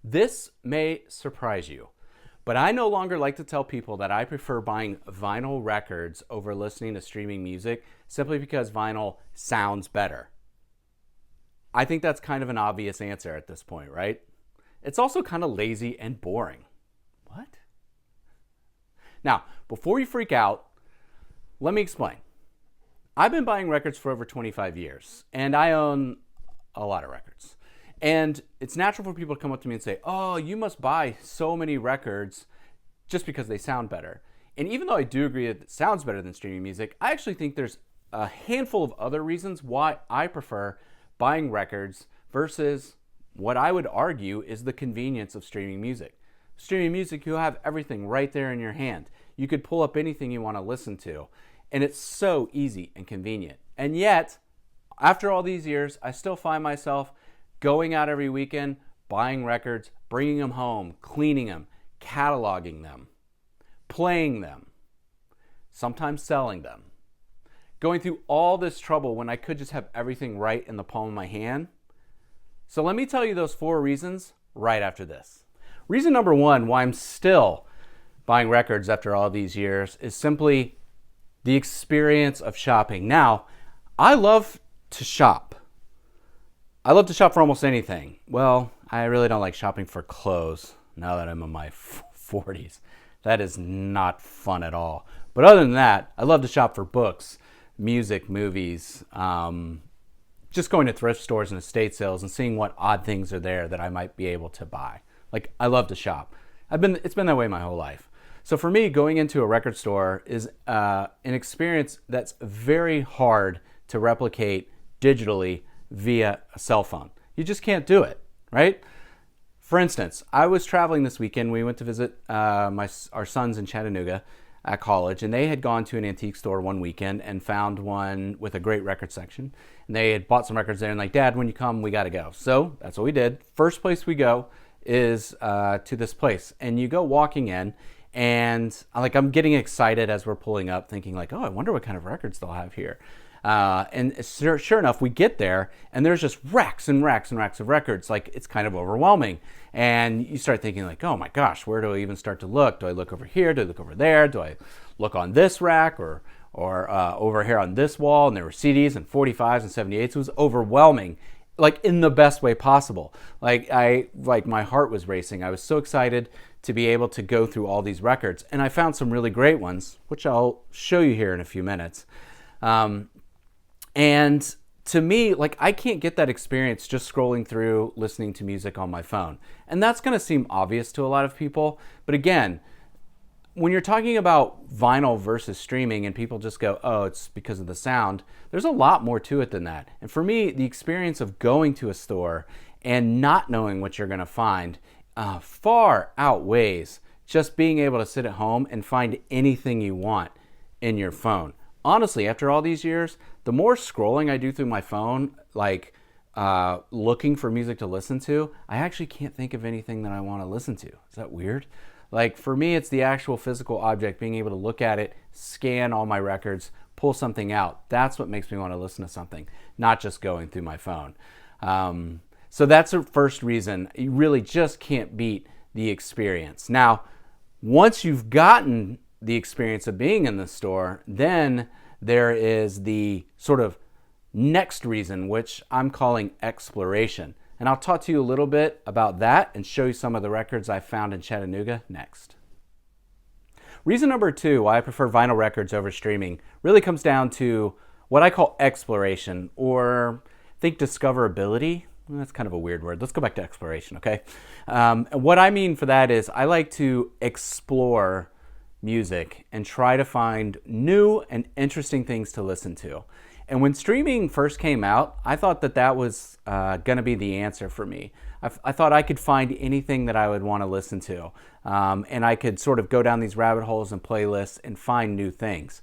This may surprise you, but I no longer like to tell people that I prefer buying vinyl records over listening to streaming music simply because vinyl sounds better. I think that's kind of an obvious answer at this point, right? It's also kind of lazy and boring. What? Now, before you freak out, let me explain. I've been buying records for over 25 years, and I own a lot of records. And it's natural for people to come up to me and say, oh, you must buy so many records just because they sound better. And even though I do agree that it sounds better than streaming music, I actually think there's a handful of other reasons why I prefer buying records versus what I would argue is the convenience of streaming music. Streaming music, you have everything right there in your hand. You could pull up anything you want to listen to, and it's so easy and convenient. And yet, after all these years, I still find myself going out every weekend, buying records, bringing them home, cleaning them, cataloging them, playing them, sometimes selling them. Going through all this trouble when I could just have everything right in the palm of my hand. So let me tell you those 4 reasons right after this. Reason number 1 why I'm still buying records after all these years is simply the experience of shopping. Now, I love to shop. I love to shop for almost anything. Well, I really don't like shopping for clothes now that I'm in my 40s. That is not fun at all. But other than that, I love to shop for books, music, movies, just going to thrift stores and estate sales and seeing what odd things are there that I might be able to buy. Like, I love to shop. It's been that way my whole life. So for me, going into a record store is an experience that's very hard to replicate digitally via a cell phone. You just can't do it, right? For instance, I was traveling this weekend. We went to visit our sons in Chattanooga at college, and they had gone to an antique store one weekend and found one with a great record section. And they had bought some records there and like, Dad, when you come, we got to go. So that's what we did. First place we go is to this place, and you go walking in, and I'm getting excited as we're pulling up, thinking like, oh, I wonder what kind of records they'll have here. And sure enough, we get there, and there's just racks and racks and racks of records. Like, it's kind of overwhelming. And you start thinking like, oh my gosh, where do I even start to look? Do I look over here? Do I look over there? Do I look on this rack or over here on this wall? And there were CDs and 45s and 78s. It was overwhelming, like in the best way possible. Like my heart was racing. I was so excited to be able to go through all these records. And I found some really great ones, which I'll show you here in a few minutes. And to me, like, I can't get that experience just scrolling through listening to music on my phone. And that's going to seem obvious to a lot of people. But again, when you're talking about vinyl versus streaming and people just go, oh, it's because of the sound, there's a lot more to it than that. And for me, the experience of going to a store and not knowing what you're going to find far outweighs just being able to sit at home and find anything you want in your phone. Honestly, after all these years, the more scrolling I do through my phone, looking for music to listen to, I actually can't think of anything that I want to listen to. Is that weird? Like, for me, it's the actual physical object, being able to look at it, scan all my records, pull something out. That's what makes me want to listen to something, not just going through my phone. So that's the first reason. You really just can't beat the experience. Now, once you've gotten the experience of being in the store, then there is the sort of next reason, which I'm calling exploration. And I'll talk to you a little bit about that and show you some of the records I found in Chattanooga next. Reason number 2 why I prefer vinyl records over streaming really comes down to what I call exploration, or think discoverability. That's kind of a weird word. Let's go back to exploration, okay? What I mean for that is I like to explore music and try to find new and interesting things to listen to. And when streaming first came out, I thought that was going to be the answer for me. I thought I could find anything that I would want to listen to. And I could sort of go down these rabbit holes and playlists and find new things.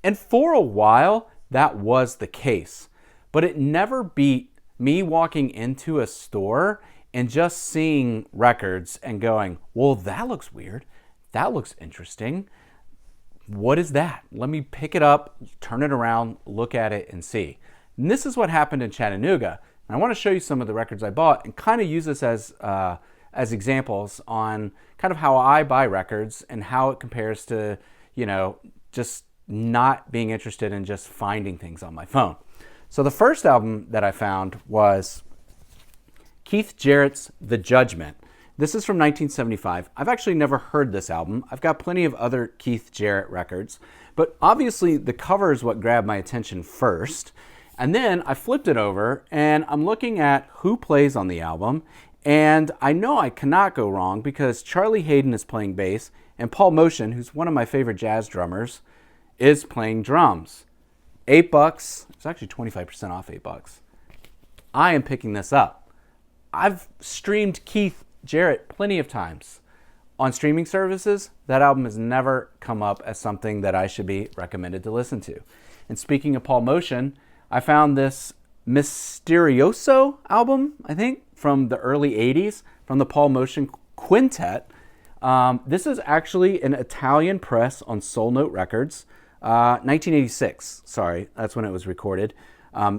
And for a while, that was the case. But it never beat me walking into a store and just seeing records and going, well, that looks weird. That looks interesting. What is that? Let me pick it up, turn it around, look at it, and see. And this is what happened in Chattanooga. And I want to show you some of the records I bought and kind of use this as a as examples on kind of how I buy records and how it compares to, just not being interested in just finding things on my phone. So the first album that I found was Keith Jarrett's The Judgment. This is from 1975. I've actually never heard this album. I've got plenty of other Keith Jarrett records, but obviously the cover is what grabbed my attention first. And then I flipped it over and I'm looking at who plays on the album. And I know I cannot go wrong because Charlie Hayden is playing bass and Paul Motion, who's one of my favorite jazz drummers, is playing drums. $8. It's actually 25% off $8. I am picking this up. I've streamed Keith Jarrett plenty of times on streaming services. That album has never come up as something that I should be recommended to listen to. And speaking of Paul Motion, I found this Misterioso album, I think, from the early 80s, from the Paul Motion Quintet. This is actually an Italian press on Soul Note Records, 1986. Sorry, that's when it was recorded. And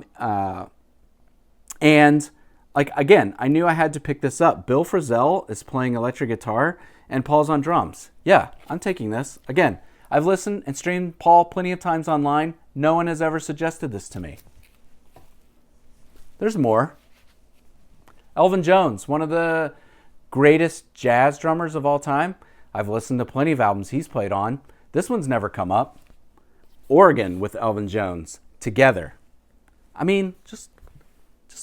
like, again, I knew I had to pick this up. Bill Frisell is playing electric guitar and Paul's on drums. Yeah, I'm taking this. Again, I've listened and streamed Paul plenty of times online. No one has ever suggested this to me. There's more. Elvin Jones, one of the greatest jazz drummers of all time. I've listened to plenty of albums he's played on. This one's never come up. Oregon with Elvin Jones, Together. I mean, just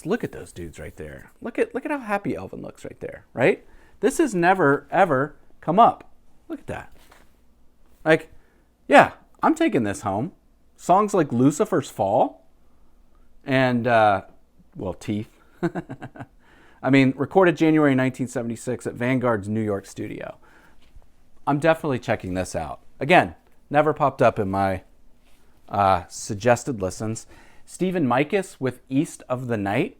look at those dudes right there. Look at how happy Elvin looks right there, right? This has never, ever come up. Look at that. Like, yeah, I'm taking this home. Songs like Lucifer's Fall and, Teeth. I mean, recorded January 1976 at Vanguard's New York studio. I'm definitely checking this out. Again, never popped up in my suggested listens. Stephen Mikus with East of the Night.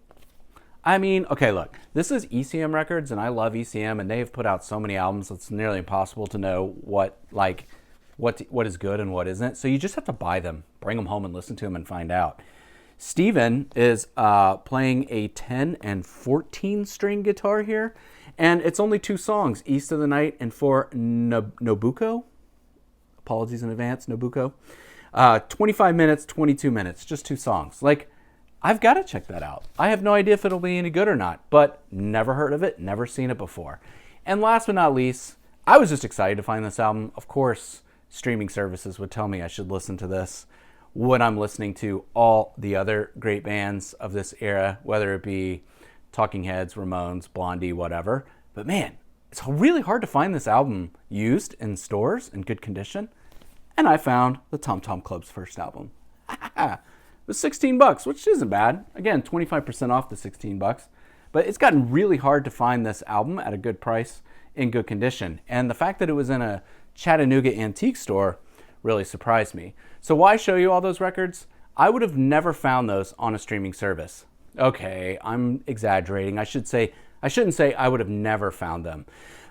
I mean, okay, look, this is ECM Records, and I love ECM, and they have put out so many albums, it's nearly impossible to know what is good and what isn't. So you just have to buy them, bring them home, and listen to them and find out. Stephen is playing a 10 and 14 string guitar here, and it's only 2 songs, East of the Night and for Nobuko. Apologies in advance, Nobuko. 25 minutes, 22 minutes, just 2 songs. Like, I've got to check that out. I have no idea if it'll be any good or not, but never heard of it, never seen it before. And last but not least, I was just excited to find this album. Of course, streaming services would tell me I should listen to this when I'm listening to all the other great bands of this era, whether it be Talking Heads, Ramones, Blondie, whatever. But man, it's really hard to find this album used in stores in good condition. And I found the Tom Tom Club's first album. It was $16, which isn't bad. Again, 25% off the $16. But it's gotten really hard to find this album at a good price in good condition. And the fact that it was in a Chattanooga antique store really surprised me. So why show you all those records? I would have never found those on a streaming service. Okay, I'm exaggerating. I shouldn't say I would have never found them.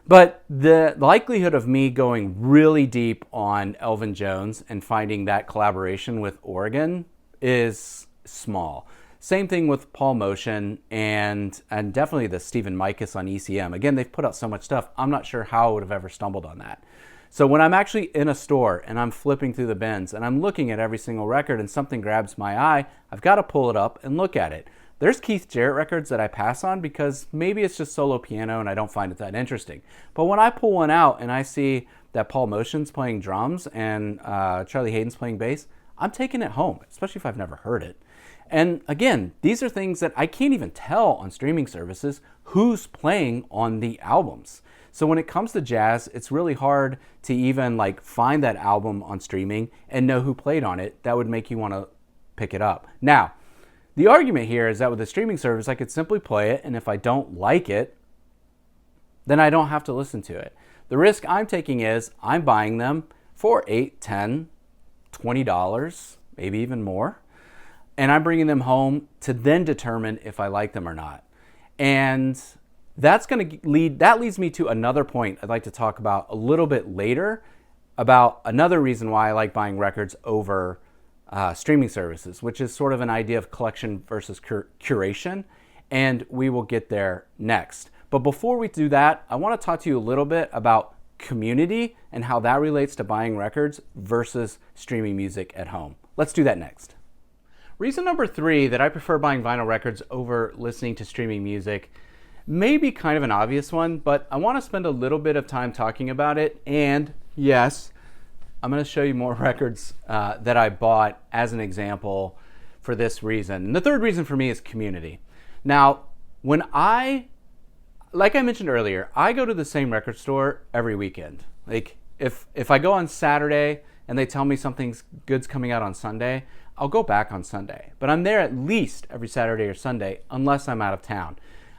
But the likelihood of me going really deep on Elvin Jones and finding that collaboration with Oregon is small. Same thing with Paul Motion and definitely the Stephen Mikus on ECM. Again, they've put out so much stuff. I'm not sure how I would have ever stumbled on that. So when I'm actually in a store and I'm flipping through the bins and I'm looking at every single record and something grabs my eye, I've got to pull it up and look at it. There's Keith Jarrett records that I pass on because maybe it's just solo piano and I don't find it that interesting. But when I pull one out and I see that Paul Motion's playing drums and Charlie Hayden's playing bass, I'm taking it home, especially if I've never heard it. And again, these are things that I can't even tell on streaming services who's playing on the albums. So when it comes to jazz, it's really hard to even find that album on streaming and know who played on it. That would make you want to pick it up. Now, the argument here is that with a streaming service, I could simply play it, and if I don't like it, then I don't have to listen to it. The risk I'm taking is I'm buying them for $8, $10, $20, maybe even more, and I'm bringing them home to then determine if I like them or not. And that leads me to another point I'd like to talk about a little bit later about another reason why I like buying records over streaming services, which is sort of an idea of collection versus curation, and we will get there next. But before we do that, I want to talk to you a little bit about community and how that relates to buying records versus streaming music at home. Let's do that next. Reason number 3 that I prefer buying vinyl records over listening to streaming music may be kind of an obvious one, but I want to spend a little bit of time talking about it. And yes, I'm going to show you more records that I bought as an example for this reason. And the third reason for me is community. Now, like I mentioned earlier, I go to the same record store every weekend. Like if I go on Saturday and they tell me something's good's coming out on Sunday, I'll go back on Sunday. But I'm there at least every Saturday or Sunday unless I'm out of town.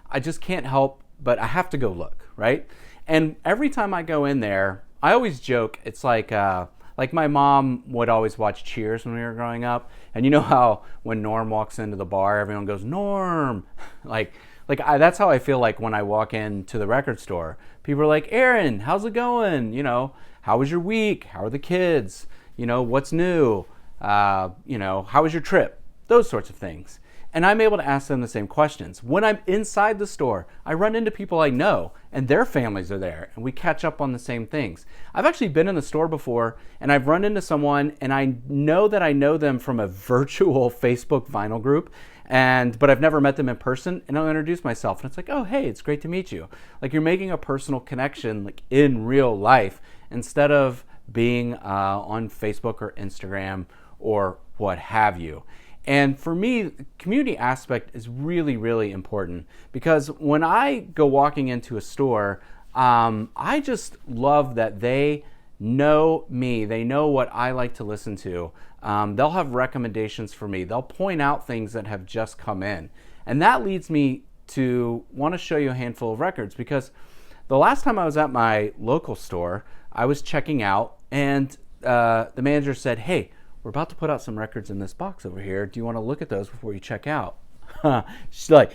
I just can't help, but I have to go look, right? And every time I go in there, I always joke, it's like my mom would always watch Cheers when we were growing up. And you know how when Norm walks into the bar, everyone goes, Norm! That's how I feel like when I walk into the record store. People are like, Aaron, how's it going? You know, how was your week? How are the kids? You know, what's new? How was your trip? Those sorts of things. And I'm able to ask them the same questions. When I'm inside the store, I run into people I know and their families are there and we catch up on the same things. I've actually been in the store before and I've run into someone and I know that I know them from a virtual Facebook vinyl group, but I've never met them in person, and I'll introduce myself and it's like, oh, hey, it's great to meet you. Like you're making a personal connection like in real life instead of being on Facebook or Instagram or what have you. And for me, the community aspect is really, really important because when I go walking into a store, I just love that they know me. They know what I like to listen to. They'll have recommendations for me. They'll point out things that have just come in. And that leads me to want to show you a handful of records because the last time I was at my local store, I was checking out and the manager said, hey, we're about to put out some records in this box over here. Do you want to look at those before you check out?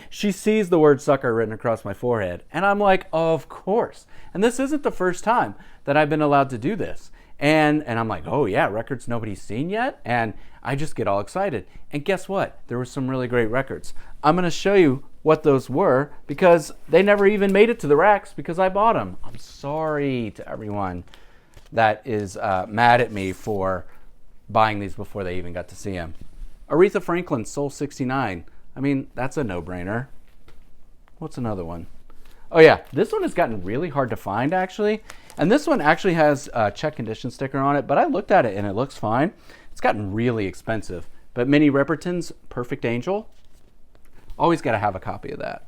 She sees the word sucker written across my forehead. And I'm like, of course. And this isn't the first time that I've been allowed to do this. And I'm like, oh yeah, records nobody's seen yet? And I just get all excited. And guess what? There were some really great records. I'm going to show you what those were because they never even made it to the racks because I bought them. I'm sorry to everyone that is mad at me for buying these before they even got to see him. Aretha Franklin's Soul 69. I mean, that's a no-brainer. What's another one? Oh yeah, this one has gotten really hard to find actually. And this one actually has a check condition sticker on it, but I looked at it and it looks fine. It's gotten really expensive. But Minnie Riperton's Perfect Angel, always got to have a copy of that.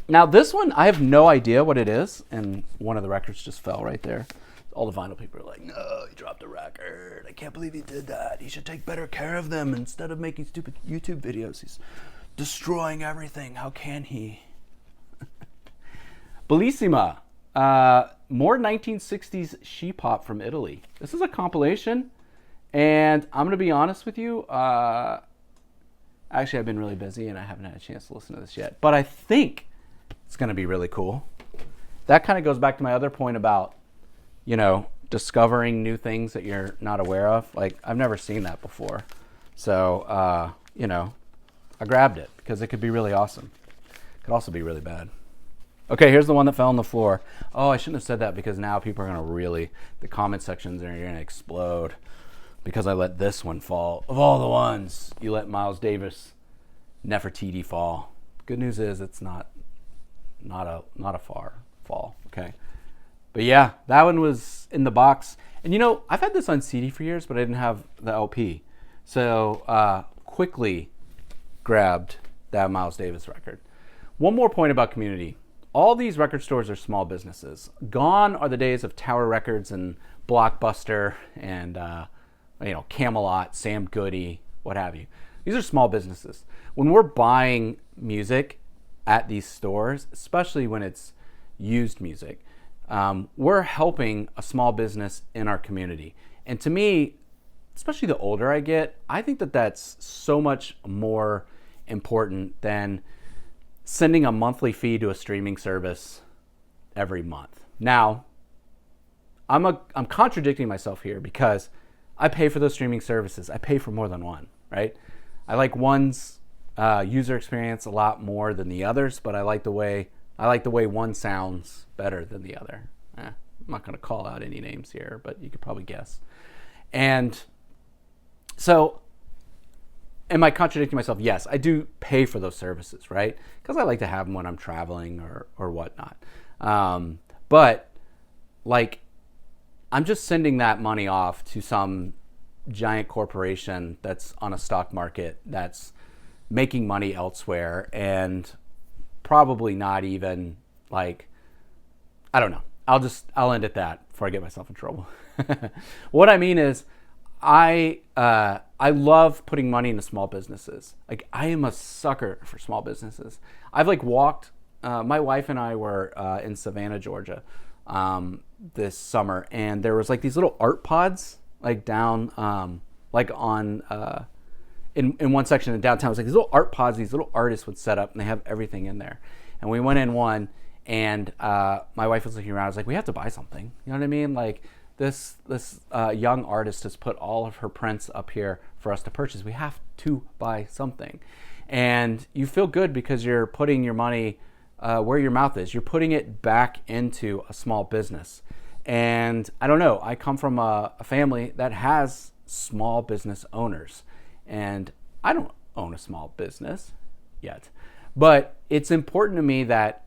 Now this one, I have no idea what it is, and one of the records just fell right there. All the vinyl people are like, no, he dropped a record. I can't believe he did that. He should take better care of them instead of making stupid YouTube videos. He's destroying everything. How can he? Bellissima. More 1960s sheep hop from Italy. This is a compilation, and I'm going to be honest with you. Actually, I've been really busy, and I haven't had a chance to listen to this yet. But I think it's going to be really cool. That kind of goes back to my other point about discovering new things that you're not aware of. Like, I've never seen that before. So, I grabbed it because it could be really awesome. It could also be really bad. Okay, here's the one that fell on the floor. Oh, I shouldn't have said that because now people are going to the comment sections are going to explode because I let this one fall. Of all the ones, you let Miles Davis Nefertiti fall. Good news is it's not a far fall, okay? But yeah, that one was in the box. And I've had this on CD for years, but I didn't have the LP. So quickly grabbed that Miles Davis record. One more point about community. All these record stores are small businesses. Gone are the days of Tower Records and Blockbuster and Camelot, Sam Goody, what have you. These are small businesses. When we're buying music at these stores, especially when it's used music, we're helping a small business in our community. And to me, especially the older I get, I think that that's so much more important than sending a monthly fee to a streaming service every month. Now, I'm contradicting myself here because I pay for those streaming services. I pay for more than one, right? I like one's user experience a lot more than the others, but I like the way one sounds better than the other. I'm not going to call out any names here, but you could probably guess. And so, am I contradicting myself? Yes, I do pay for those services, right? Because I like to have them when I'm traveling or whatnot. But like, I'm just sending that money off to some giant corporation that's on a stock market that's making money elsewhere, and probably not even like, I don't know. I'll end at that before I get myself in trouble. What I mean is, I love putting money into small businesses. Like, I am a sucker for small businesses. I've like walked. My wife and I were in Savannah, Georgia, this summer, and there was like these little art pods like down like on in one section in downtown. It was like these little art pods these little artists would set up, and they have everything in there. And we went in one, and my wife was looking around. I was like, we have to buy something. You know what I mean? Like, this young artist has put all of her prints up here for us to purchase. We have to buy something. And you feel good because you're putting your money where your mouth is. You're putting it back into a small business. And I don't know, I come from a family that has small business owners. And I don't own a small business yet. But it's important to me that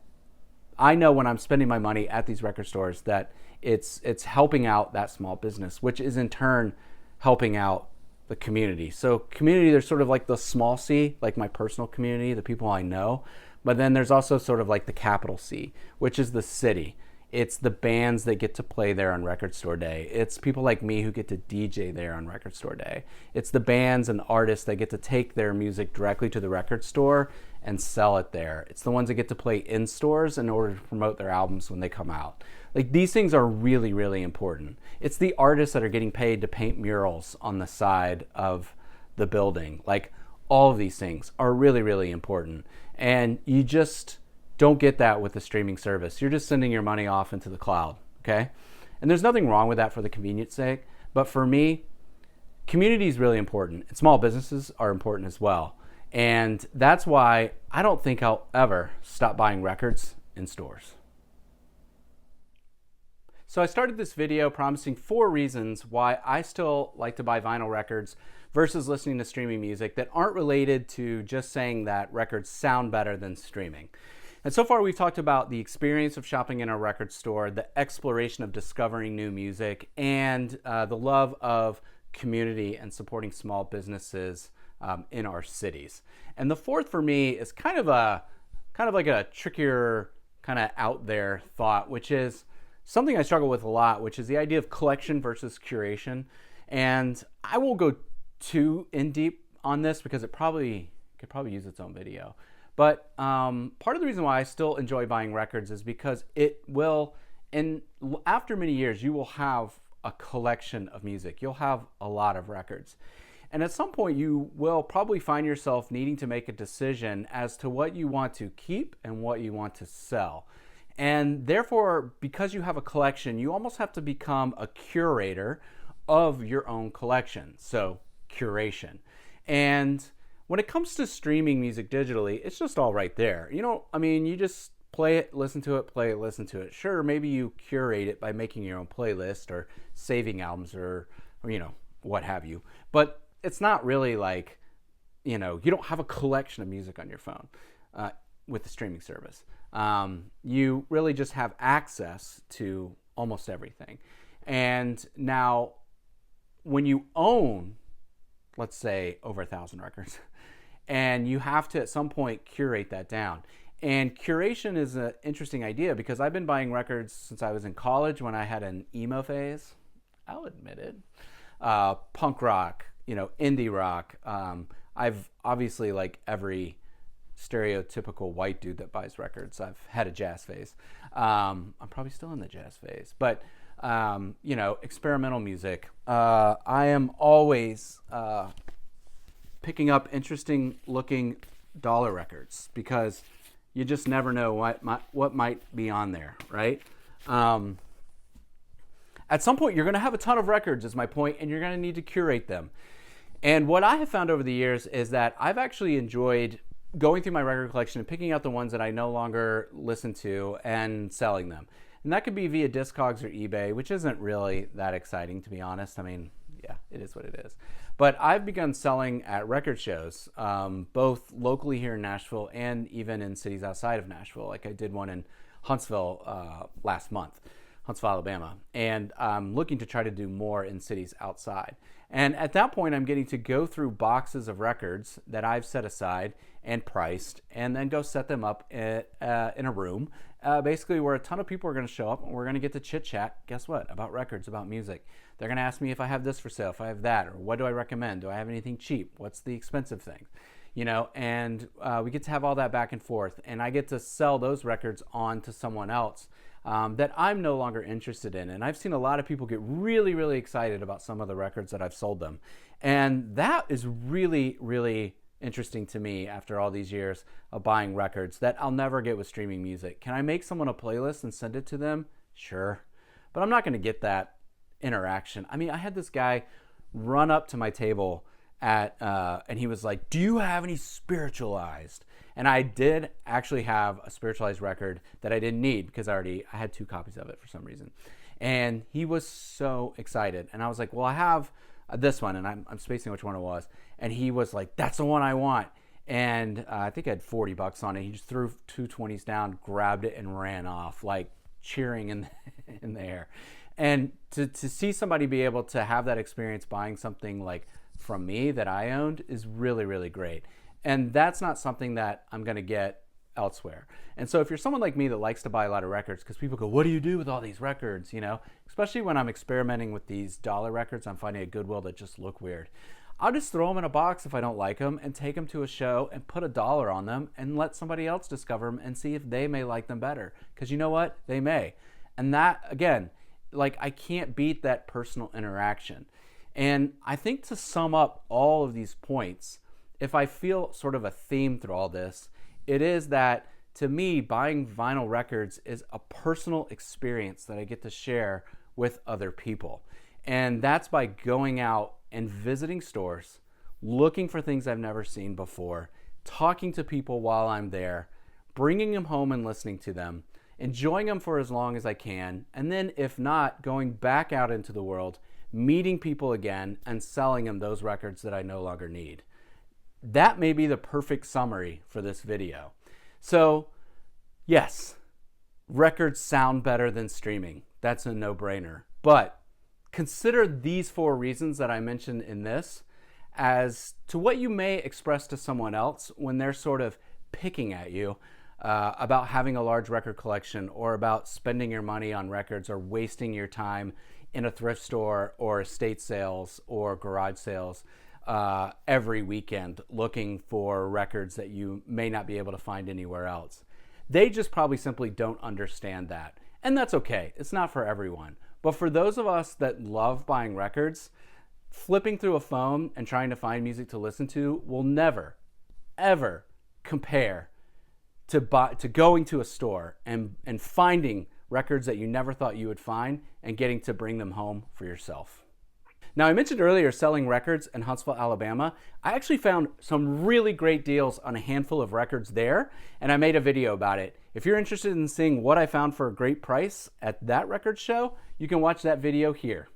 I know when I'm spending my money at these record stores that it's helping out that small business, which is in turn helping out the community. So community, there's sort of like the small C, like my personal community, the people I know. But then there's also sort of like the capital C, which is the city. It's the bands that get to play there on Record Store Day. It's people like me who get to DJ there on Record Store Day. It's the bands and artists that get to take their music directly to the record store and sell it there. It's the ones that get to play in stores in order to promote their albums when they come out. Like, these things are really, really important. It's the artists that are getting paid to paint murals on the side of the building. Like, all of these things are really, really important. And you just don't get that with the streaming service. You're just sending your money off into the cloud, okay? And there's nothing wrong with that for the convenience sake. But for me, community is really important. And small businesses are important as well. And that's why I don't think I'll ever stop buying records in stores. So I started this video promising 4 reasons why I still like to buy vinyl records versus listening to streaming music that aren't related to just saying that records sound better than streaming. And so far we've talked about the experience of shopping in a record store, the exploration of discovering new music, and the love of community and supporting small businesses in our cities. And the 4th for me is kind of like a trickier, kind of out there thought, which is something I struggle with a lot, which is the idea of collection versus curation. And I won't go too in deep on this because it could probably use its own video. But part of the reason why I still enjoy buying records is because it will, and after many years, you will have a collection of music. You'll have a lot of records. And at some point, you will probably find yourself needing to make a decision as to what you want to keep and what you want to sell. And therefore, because you have a collection, you almost have to become a curator of your own collection. So, curation. And when it comes to streaming music digitally, it's just all right there. You just play it, listen to it, play it, listen to it. Sure, maybe you curate it by making your own playlist or saving albums or what have you. But it's not really like, you don't have a collection of music on your phone with the streaming service. You really just have access to almost everything. And now, when you own, let's say, over 1,000 records, and you have to at some point curate that down. And curation is an interesting idea because I've been buying records since I was in college when I had an emo phase. I'll admit it. Punk rock, indie rock. I've obviously, like every stereotypical white dude that buys records, I've had a jazz phase. I'm probably still in the jazz phase. But, experimental music. I am always picking up interesting looking dollar records because you just never know what might be on there, right? At some point, you're going to have a ton of records, is my point, and you're going to need to curate them. And what I have found over the years is that I've actually enjoyed going through my record collection and picking out the ones that I no longer listen to and selling them. And that could be via Discogs or eBay, which isn't really that exciting, to be honest. I mean, yeah, it is what it is. But I've begun selling at record shows, both locally here in Nashville and even in cities outside of Nashville. Like I did one in Huntsville last month, Huntsville, Alabama. And I'm looking to try to do more in cities outside. And at that point, I'm getting to go through boxes of records that I've set aside and priced, and then go set them up in a room, basically where a ton of people are going to show up, and we're going to get to chit chat. Guess what? About records, about music. They're going to ask me if I have this for sale, if I have that, or what do I recommend? Do I have anything cheap? What's the expensive thing? You know, and we get to have all that back and forth, and I get to sell those records on to someone else that I'm no longer interested in. And I've seen a lot of people get really, really excited about some of the records that I've sold them. And that is really, really interesting to me after all these years of buying records that I'll never get with streaming music. Can I make someone a playlist and send it to them? Sure. But I'm not going to get that interaction. I mean, I had this guy run up to my table and he was like, "Do you have any Spiritualized?" And I did actually have a Spiritualized record that I didn't need because I had 2 copies of it for some reason. And he was so excited. And I was like, "Well, I have this one," and I'm spacing which one it was. And he was like, "That's the one I want." And I think I had $40 on it. He just threw 2 20s down, grabbed it, and ran off, like cheering in the air. And to see somebody be able to have that experience buying something like from me that I owned is really, really great. And that's not something that I'm going to get elsewhere. And so if you're someone like me that likes to buy a lot of records, because people go, "What do you do with all these records?" You know, especially when I'm experimenting with these dollar records, I'm finding at Goodwill that just look weird. I'll just throw them in a box if I don't like them and take them to a show and put $1 on them and let somebody else discover them and see if they may like them better. Because you know what? They may. And that, again, like I can't beat that personal interaction. And I think to sum up all of these points, if I feel sort of a theme through all this, it is that to me, buying vinyl records is a personal experience that I get to share with other people. And that's by going out and visiting stores, looking for things I've never seen before, talking to people while I'm there, bringing them home and listening to them, enjoying them for as long as I can, and then if not, going back out into the world, meeting people again and selling them those records that I no longer need. That may be the perfect summary for this video. So, yes, records sound better than streaming. That's a no-brainer. But consider these 4 reasons that I mentioned in this as to what you may express to someone else when they're sort of picking at you about having a large record collection or about spending your money on records or wasting your time in a thrift store or estate sales or garage sales every weekend looking for records that you may not be able to find anywhere else. They just probably simply don't understand that. And that's okay. It's not for everyone. But for those of us that love buying records, flipping through a phone and trying to find music to listen to will never, ever compare to going to a store and finding records that you never thought you would find and getting to bring them home for yourself. Now, I mentioned earlier selling records in Huntsville, Alabama. I actually found some really great deals on a handful of records there, and I made a video about it. If you're interested in seeing what I found for a great price at that record show, you can watch that video here.